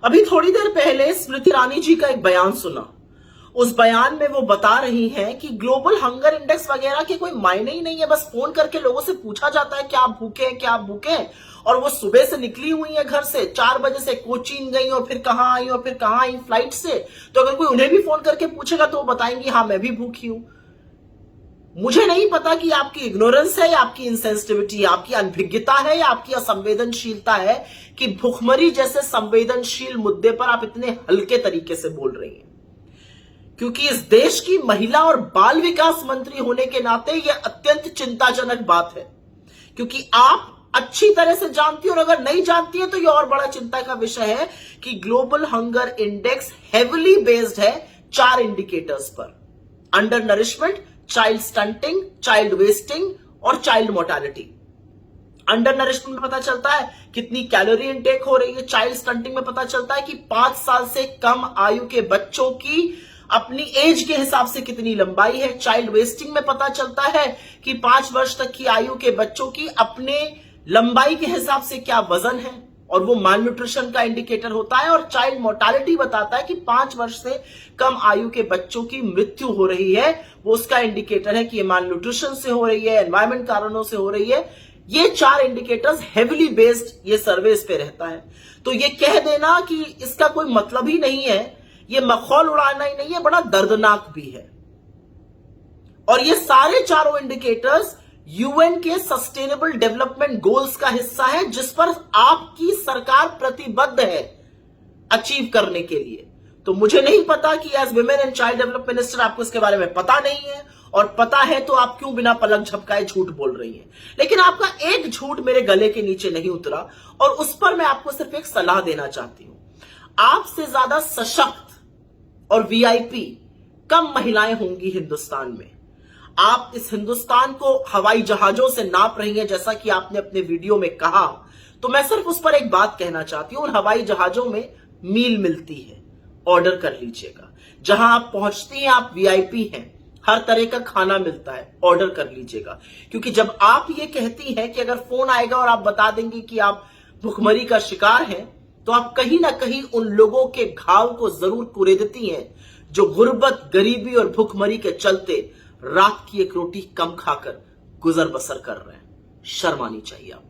अभी थोड़ी देर पहले स्मृति ईरानी जी का एक बयान सुना। उस बयान में वो बता रही हैं कि ग्लोबल हंगर इंडेक्स वगैरह के कोई मायने ही नहीं है, बस फोन करके लोगों से पूछा जाता है क्या आप भूखे हैं, क्या आप भूखे हैं। और वो सुबह से निकली हुई है घर से, 4 बजे से कोचीन गई और फिर कहां आई और फिर कहां आई फ्लाइट से। तो अगर कोई उन्हें भी फोन करके पूछेगा तो वो बताएंगी हाँ मैं भी भूखी हूं। मुझे नहीं पता कि आपकी इग्नोरेंस है या आपकी इनसेंसिटिविटी, आपकी अनभिज्ञता है या आपकी असंवेदनशीलता है कि भुखमरी जैसे संवेदनशील मुद्दे पर आप इतने हल्के तरीके से बोल रही हैं। क्योंकि इस देश की महिला और बाल विकास मंत्री होने के नाते यह अत्यंत चिंताजनक बात है, क्योंकि आप अच्छी तरह से जानती हो और अगर नहीं जानती है तो यह और बड़ा चिंता का विषय है कि global hunger index heavily based है 4 इंडिकेटर्स पर: under nourishment, child stunting, child wasting और चाइल्ड मोर्टालिटी। अंडर नरिशमेंट में पता चलता है कितनी कैलोरी इनटेक हो रही है, चाइल्ड स्टंटिंग में पता चलता है कि 5 साल से कम आयु के बच्चों की अपनी एज के हिसाब से कितनी लंबाई है, चाइल्ड वेस्टिंग में पता चलता है कि 5 वर्ष तक की आयु के बच्चों की अपने लंबाई के हिसाब से क्या वजन है और वो माल न्यूट्रिशन का इंडिकेटर होता है। और चाइल्ड मोर्टालिटी बताता है कि 5 वर्ष से कम आयु के बच्चों की मृत्यु हो रही है, वो उसका इंडिकेटर है कि ये माल न्यूट्रिशन से हो रही है, एनवायरमेंट कारणों से हो रही है। ये 4 इंडिकेटर्स हेविली बेस्ड ये सर्वे पे रहता है। तो ये कह देना कि इसका कोई मतलब ही नहीं है, ये मखौल उड़ाना ही नहीं है, बड़ा दर्दनाक भी है। और ये सारे चारों इंडिकेटर्स यूएन के सस्टेनेबल डेवलपमेंट गोल्स का हिस्सा है, जिस पर आपकी सरकार प्रतिबद्ध है अचीव करने के लिए। तो मुझे नहीं पता कि as women and child development minister आपको इसके बारे में पता नहीं है, और पता है तो आप क्यों बिना पलक झपकाए झूठ बोल रही हैं। लेकिन आपका एक झूठ मेरे गले के नीचे नहीं उतरा और उस पर मैं आपको सिर्फ एक सलाह देना चाहती हूं। आपसे ज्यादा सशक्त और वीआईपी कम महिलाएं होंगी हिंदुस्तान में। आप इस हिंदुस्तान को हवाई जहाजों से नाप रही हैं, जैसा कि आपने अपने वीडियो में कहा। तो मैं सिर्फ उस पर एक बात कहना चाहती हूं, उन हवाई जहाजों में मील मिलती है, ऑर्डर कर लीजिएगा। जहां आप पहुंचती हैं आप वीआईपी हैं, हर तरह का खाना मिलता है, ऑर्डर कर लीजिएगा। क्योंकि जब आप ये कहती हैं कि अगर फोन आएगा और आप बता देंगे कि आप भुखमरी का शिकार हैं, तो आप कहीं ना कहीं उन लोगों के घाव को जरूर कुरेदती हैं जो गुर्बत, गरीबी और भुखमरी के चलते रात की एक रोटी कम खाकर गुजर बसर कर रहे हैं। शर्म आनी चाहिए आपको।